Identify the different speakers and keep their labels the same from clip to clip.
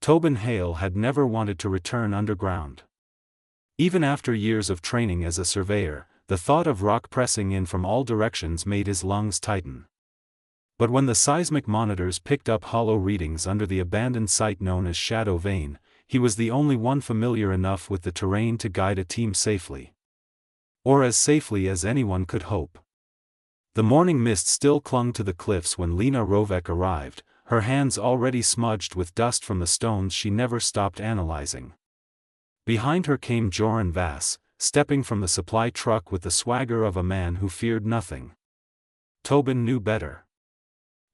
Speaker 1: Tobin Hale had never wanted to return underground. Even after years of training as a surveyor, the thought of rock pressing in from all directions made his lungs tighten. But when the seismic monitors picked up hollow readings under the abandoned site known as Shadow Vein, he was the only one familiar enough with the terrain to guide a team safely. Or as safely as anyone could hope. The morning mist still clung to the cliffs when Lena Rovek arrived, her hands already smudged with dust from the stones she never stopped analyzing. Behind her came Joran Vass, stepping from the supply truck with the swagger of a man who feared nothing. Tobin knew better.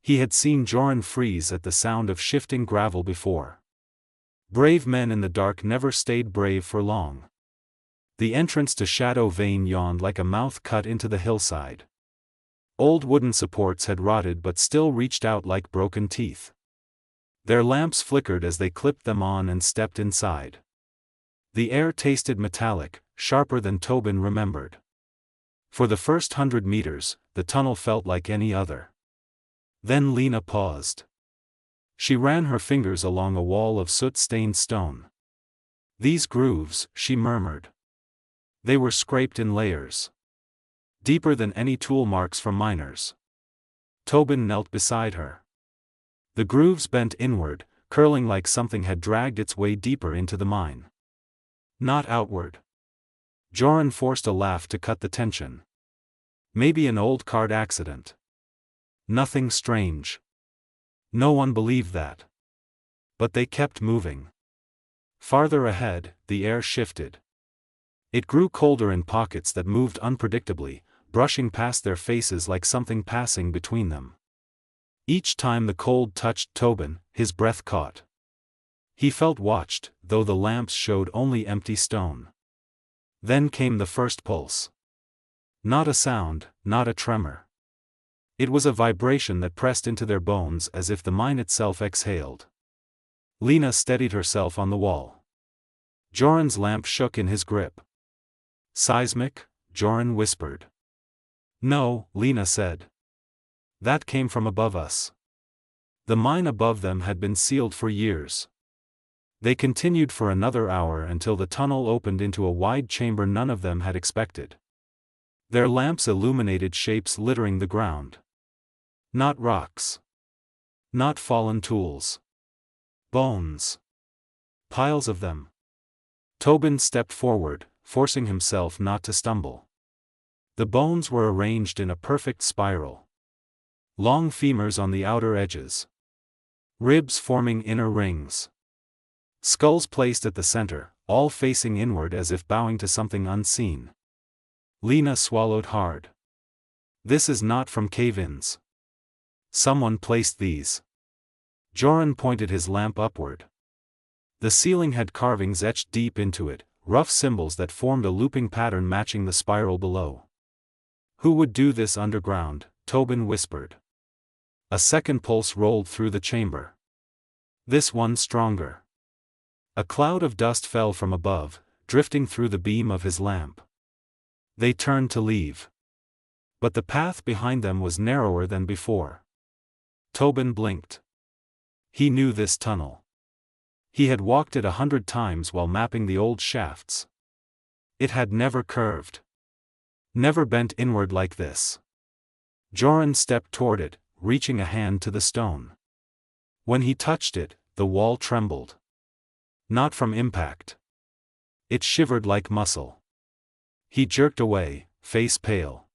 Speaker 1: He had seen Joran freeze at the sound of shifting gravel before. Brave men in the dark never stayed brave for long. The entrance to Shadow Vein yawned like a mouth cut into the hillside. Old wooden supports had rotted but still reached out like broken teeth. Their lamps flickered as they clipped them on and stepped inside. The air tasted metallic, sharper than Tobin remembered. For the first 100 meters, the tunnel felt like any other. Then Lena paused. She ran her fingers along a wall of soot-stained stone. These grooves, she murmured. They were scraped in layers. Deeper than any tool marks from miners. Tobin knelt beside her. The grooves bent inward, curling like something had dragged its way deeper into the mine. Not outward. Joran forced a laugh to cut the tension. Maybe an old cart accident. Nothing strange. No one believed that. But they kept moving. Farther ahead, the air shifted. It grew colder in pockets that moved unpredictably, brushing past their faces like something passing between them. Each time the cold touched Tobin, his breath caught. He felt watched, though the lamps showed only empty stone. Then came the first pulse. Not a sound, not a tremor. It was a vibration that pressed into their bones as if the mine itself exhaled. Lena steadied herself on the wall. Joran's lamp shook in his grip. Seismic? Joran whispered. No, Lena said. That came from above us. The mine above them had been sealed for years. They continued for another hour until the tunnel opened into a wide chamber none of them had expected. Their lamps illuminated shapes littering the ground. Not rocks. Not fallen tools. Bones. Piles of them. Tobin stepped forward, forcing himself not to stumble. The bones were arranged in a perfect spiral. Long femurs on the outer edges. Ribs forming inner rings. Skulls placed at the center, all facing inward as if bowing to something unseen. Lena swallowed hard. This is not from cave-ins. Someone placed these. Joran pointed his lamp upward. The ceiling had carvings etched deep into it, rough symbols that formed a looping pattern matching the spiral below. Who would do this underground? Tobin whispered. A second pulse rolled through the chamber. This one stronger. A cloud of dust fell from above, drifting through the beam of his lamp. They turned to leave. But the path behind them was narrower than before. Tobin blinked. He knew this tunnel. He had walked it 100 times while mapping the old shafts. It had never curved. Never bent inward like this. Joran stepped toward it, reaching a hand to the stone. When he touched it, the wall trembled. Not from impact. It shivered like muscle. He jerked away, face pale.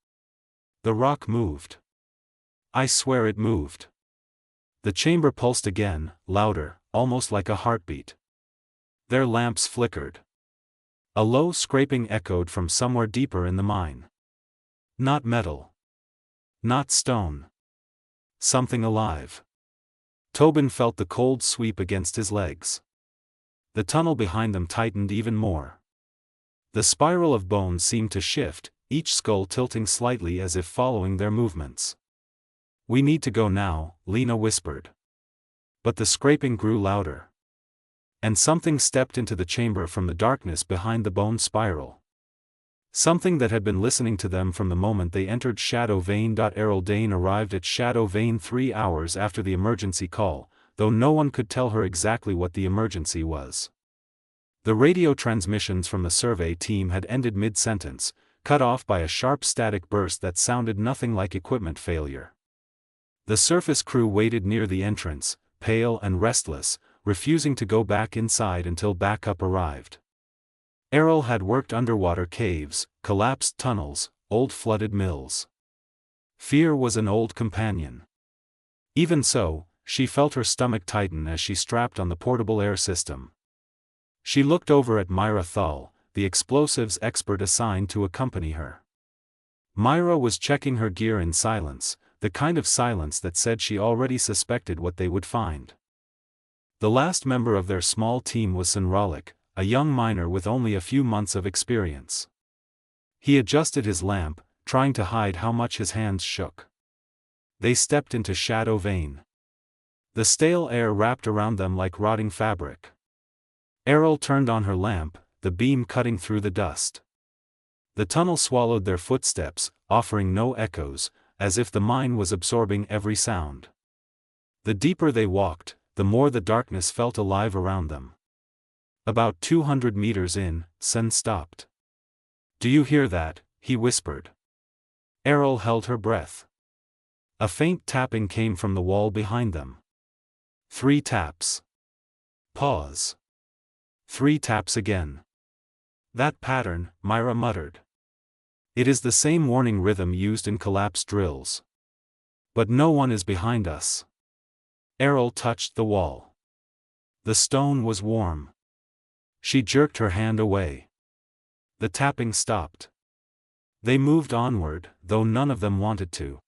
Speaker 1: The rock moved. I swear it moved. The chamber pulsed again, louder, almost like a heartbeat. Their lamps flickered. A low scraping echoed from somewhere deeper in the mine. Not metal. Not stone. Something alive. Tobin felt the cold sweep against his legs. The tunnel behind them tightened even more. The spiral of bones seemed to shift, each skull tilting slightly as if following their movements. We need to go now, Lena whispered. But the scraping grew louder. And something stepped into the chamber from the darkness behind the bone spiral. Something that had been listening to them from the moment they entered Shadow Vein. Errol Dane arrived at Shadow Vein 3 hours after the emergency call, though no one could tell her exactly what the emergency was. The radio transmissions from the survey team had ended mid-sentence, cut off by a sharp static burst that sounded nothing like equipment failure. The surface crew waited near the entrance, pale and restless, refusing to go back inside until backup arrived. Errol had worked underwater caves, collapsed tunnels, old flooded mills. Fear was an old companion. Even so, she felt her stomach tighten as she strapped on the portable air system. She looked over at Myra Thull, the explosives expert assigned to accompany her. Myra was checking her gear in silence, the kind of silence that said she already suspected what they would find. The last member of their small team was Senralik, a young miner with only a few months of experience. He adjusted his lamp, trying to hide how much his hands shook. They stepped into Shadow Vein. The stale air wrapped around them like rotting fabric. Errol turned on her lamp, the beam cutting through the dust. The tunnel swallowed their footsteps, offering no echoes, as if the mine was absorbing every sound. The deeper they walked, the more the darkness felt alive around them. About 200 meters in, Sen stopped. "Do you hear that?" he whispered. Errol held her breath. A faint tapping came from the wall behind them. 3 taps. Pause. 3 taps again. "That pattern," Myra muttered. "It is the same warning rhythm used in collapse drills. But no one is behind us." Errol touched the wall. The stone was warm. She jerked her hand away. The tapping stopped. They moved onward, though none of them wanted to.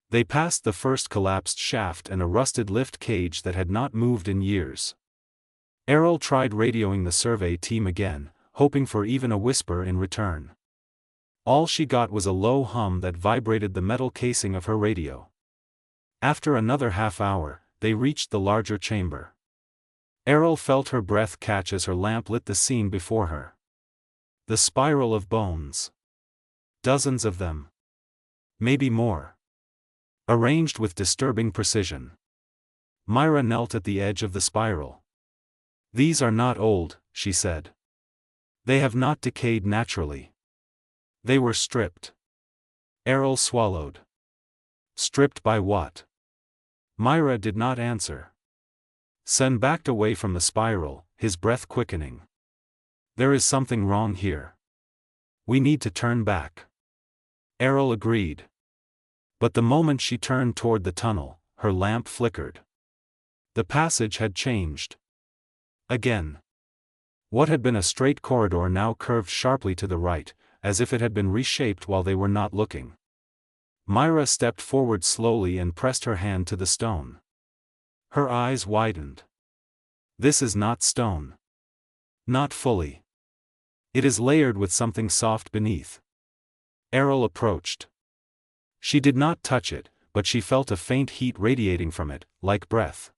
Speaker 1: They passed the first collapsed shaft and a rusted lift cage that had not moved in years. Errol tried radioing the survey team again, hoping for even a whisper in return. All she got was a low hum that vibrated the metal casing of her radio. After another half hour, they reached the larger chamber. Errol felt her breath catch as her lamp lit the scene before her. The spiral of bones. Dozens of them. Maybe more. Arranged with disturbing precision. Myra knelt at the edge of the spiral. "These are not old," she said. "They have not decayed naturally. They were stripped." Errol swallowed. "Stripped by what?" Myra did not answer. Sen backed away from the spiral, his breath quickening. "There is something wrong here. We need to turn back." Errol agreed. But the moment she turned toward the tunnel, her lamp flickered. The passage had changed. Again. What had been a straight corridor now curved sharply to the right, as if it had been reshaped while they were not looking. Myra stepped forward slowly and pressed her hand to the stone. Her eyes widened. "This is not stone. Not fully. It is layered with something soft beneath." Errol approached. She did not touch it, but she felt a faint heat radiating from it, like breath.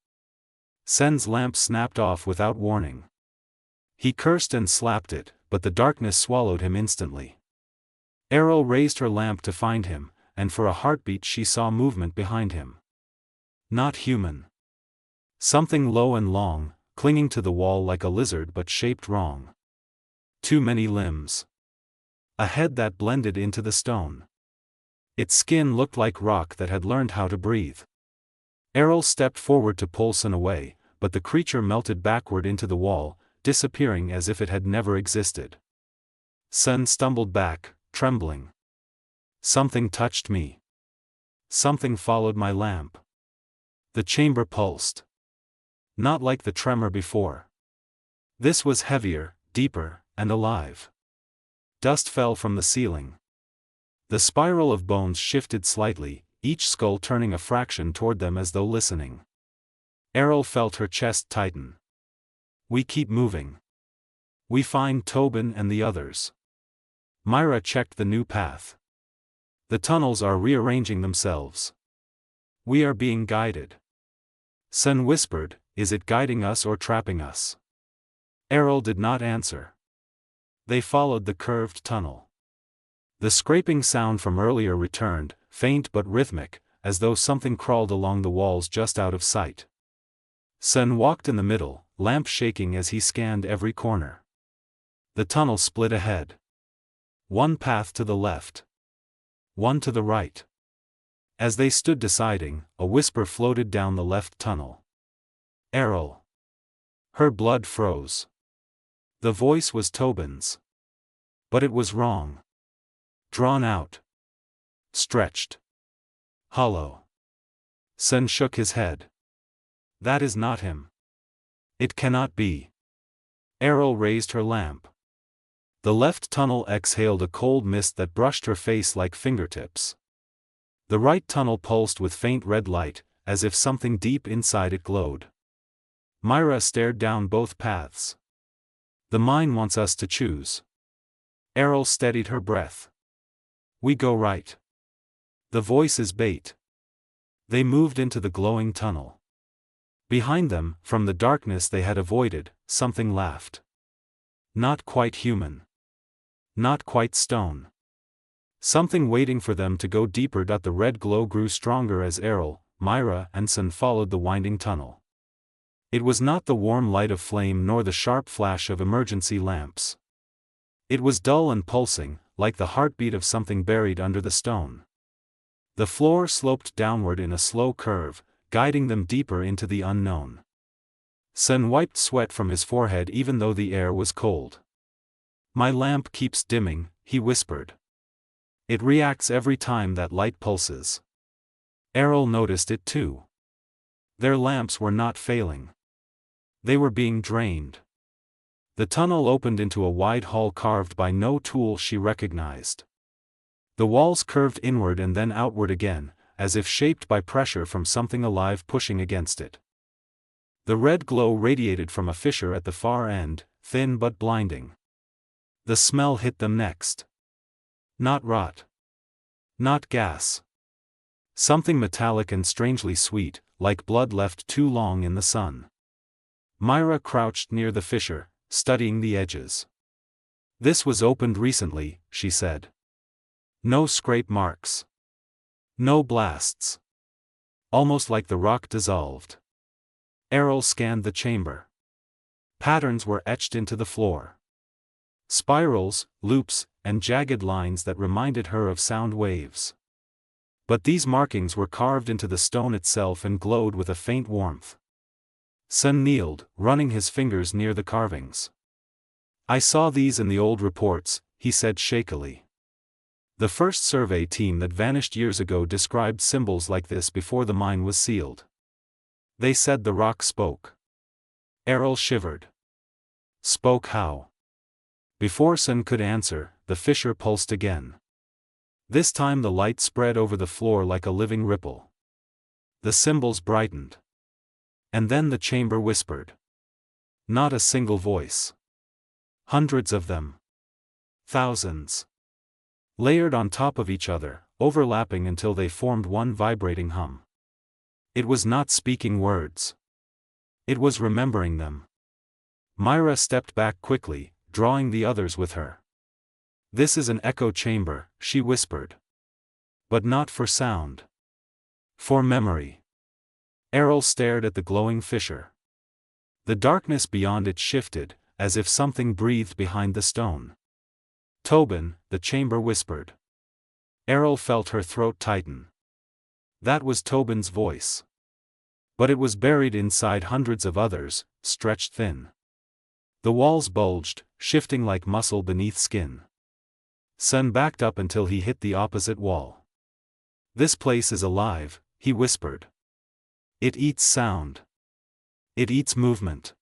Speaker 1: Sen's lamp snapped off without warning. He cursed and slapped it, but the darkness swallowed him instantly. Errol raised her lamp to find him, and for a heartbeat she saw movement behind him. Not human. Something low and long, clinging to the wall like a lizard but shaped wrong. Too many limbs. A head that blended into the stone. Its skin looked like rock that had learned how to breathe. Errol stepped forward to pull Sen away, but the creature melted backward into the wall, disappearing as if it had never existed. Sen stumbled back, trembling. "Something touched me. Something followed my lamp." The chamber pulsed. Not like the tremor before. This was heavier, deeper, and alive. Dust fell from the ceiling. The spiral of bones shifted slightly, each skull turning a fraction toward them as though listening. Errol felt her chest tighten. "We keep moving. We find Tobin and the others." Myra checked the new path. "The tunnels are rearranging themselves. We are being guided." Sen whispered, "Is it guiding us or trapping us?" Errol did not answer. They followed the curved tunnel. The scraping sound from earlier returned, faint but rhythmic, as though something crawled along the walls just out of sight. Sun walked in the middle, lamp shaking as he scanned every corner. The tunnel split ahead. One path to the left. One to the right. As they stood deciding, a whisper floated down the left tunnel. Errol. Her blood froze. The voice was Tobin's. But it was wrong. Drawn out. Stretched. Hollow. Sun shook his head. That is not him. It cannot be. Errol raised her lamp. The left tunnel exhaled a cold mist that brushed her face like fingertips. The right tunnel pulsed with faint red light, as if something deep inside it glowed. Myra stared down both paths. The mind wants us to choose. Errol steadied her breath. We go right. The voice is bait. They moved into the glowing tunnel. Behind them, from the darkness they had avoided, something laughed. Not quite human. Not quite stone. Something waiting for them to go deeper. The red glow grew stronger as Errol, Myra and Sun followed the winding tunnel. It was not the warm light of flame nor the sharp flash of emergency lamps. It was dull and pulsing, like the heartbeat of something buried under the stone. The floor sloped downward in a slow curve, guiding them deeper into the unknown. Sun wiped sweat from his forehead even though the air was cold. My lamp keeps dimming, he whispered. It reacts every time that light pulses. Errol noticed it too. Their lamps were not failing. They were being drained. The tunnel opened into a wide hall carved by no tool she recognized. The walls curved inward and then outward again, as if shaped by pressure from something alive pushing against it. The red glow radiated from a fissure at the far end, thin but blinding. The smell hit them next. Not rot. Not gas. Something metallic and strangely sweet, like blood left too long in the sun. Myra crouched near the fissure, studying the edges. This was opened recently, she said. No scrape marks. No blasts. Almost like the rock dissolved. Errol scanned the chamber. Patterns were etched into the floor. Spirals, loops, and jagged lines that reminded her of sound waves. But these markings were carved into the stone itself and glowed with a faint warmth. Sun kneeled, running his fingers near the carvings. I saw these in the old reports, he said shakily. The first survey team that vanished years ago described symbols like this before the mine was sealed. They said the rock spoke. Errol shivered. Spoke how? Before Sun could answer, the fissure pulsed again. This time the light spread over the floor like a living ripple. The symbols brightened. And then the chamber whispered. Not a single voice. Hundreds of them. Thousands. Layered on top of each other, overlapping until they formed one vibrating hum. It was not speaking words. It was remembering them. Myra stepped back quickly, drawing the others with her. This is an echo chamber, she whispered. But not for sound. For memory. Errol stared at the glowing fissure. The darkness beyond it shifted, as if something breathed behind the stone. Tobin, the chamber whispered. Errol felt her throat tighten. That was Tobin's voice. But it was buried inside hundreds of others, stretched thin. The walls bulged, shifting like muscle beneath skin. Sun backed up until he hit the opposite wall. This place is alive, he whispered. It eats sound. It eats movement.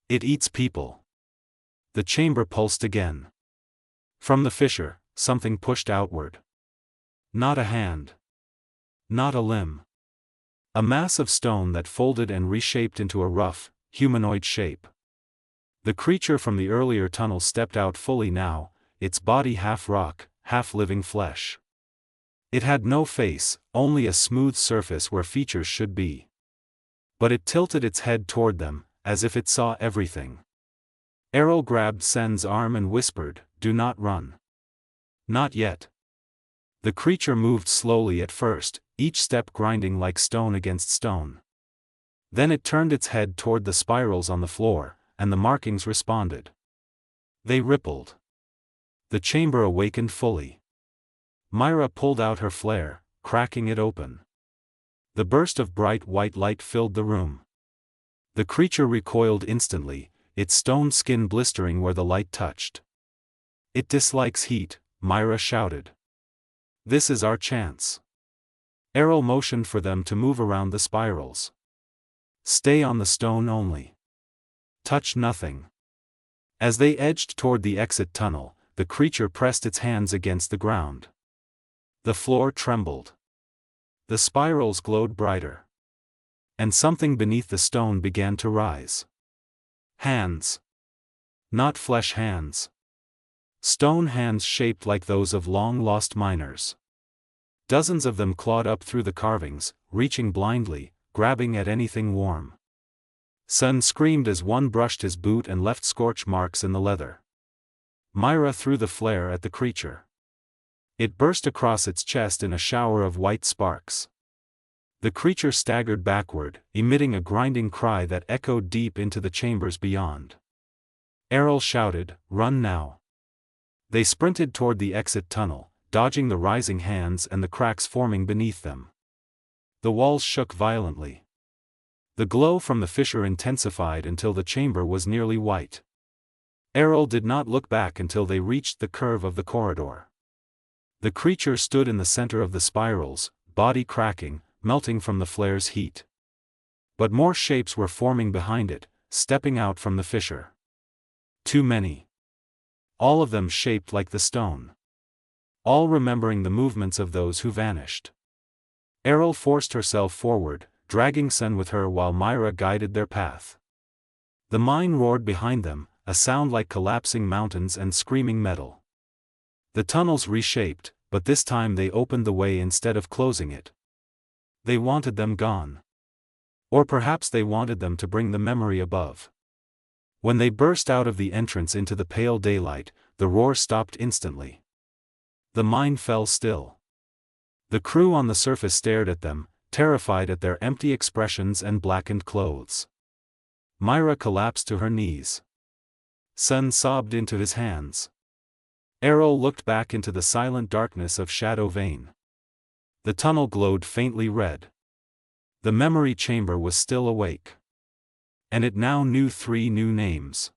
Speaker 1: It eats people. The chamber pulsed again. From the fissure, something pushed outward. Not a hand. Not a limb. A mass of stone that folded and reshaped into a rough, humanoid shape. The creature from the earlier tunnel stepped out fully now, its body half rock, half living flesh. It had no face, only a smooth surface where features should be. But it tilted its head toward them, as if it saw everything. Errol grabbed Sen's arm and whispered, "Do not run." Not yet. The creature moved slowly at first, each step grinding like stone against stone. Then it turned its head toward the spirals on the floor, and the markings responded. They rippled. The chamber awakened fully. Myra pulled out her flare, cracking it open. The burst of bright white light filled the room. The creature recoiled instantly, its stone skin blistering where the light touched. "It dislikes heat," Myra shouted. "This is our chance." Errol motioned for them to move around the spirals. "Stay on the stone only. Touch nothing." As they edged toward the exit tunnel, the creature pressed its hands against the ground. The floor trembled. The spirals glowed brighter. And something beneath the stone began to rise. Hands. Not flesh hands. Stone hands shaped like those of long-lost miners. Dozens of them clawed up through the carvings, reaching blindly, grabbing at anything warm. Sun screamed as one brushed his boot and left scorch marks in the leather. Myra threw the flare at the creature. It burst across its chest in a shower of white sparks. The creature staggered backward, emitting a grinding cry that echoed deep into the chambers beyond. Errol shouted, "Run now." They sprinted toward the exit tunnel, dodging the rising hands and the cracks forming beneath them. The walls shook violently. The glow from the fissure intensified until the chamber was nearly white. Errol did not look back until they reached the curve of the corridor. The creature stood in the center of the spirals, body cracking, melting from the flare's heat. But more shapes were forming behind it, stepping out from the fissure. Too many. All of them shaped like the stone. All remembering the movements of those who vanished. Errol forced herself forward, dragging Sun with her while Myra guided their path. The mine roared behind them, a sound like collapsing mountains and screaming metal. The tunnels reshaped, but this time they opened the way instead of closing it. They wanted them gone. Or perhaps they wanted them to bring the memory above. When they burst out of the entrance into the pale daylight, the roar stopped instantly. The mine fell still. The crew on the surface stared at them, terrified at their empty expressions and blackened clothes. Myra collapsed to her knees. Sun sobbed into his hands. Errol looked back into the silent darkness of Shadow Vein. The tunnel glowed faintly red. The memory chamber was still awake. And it now knew 3 new names.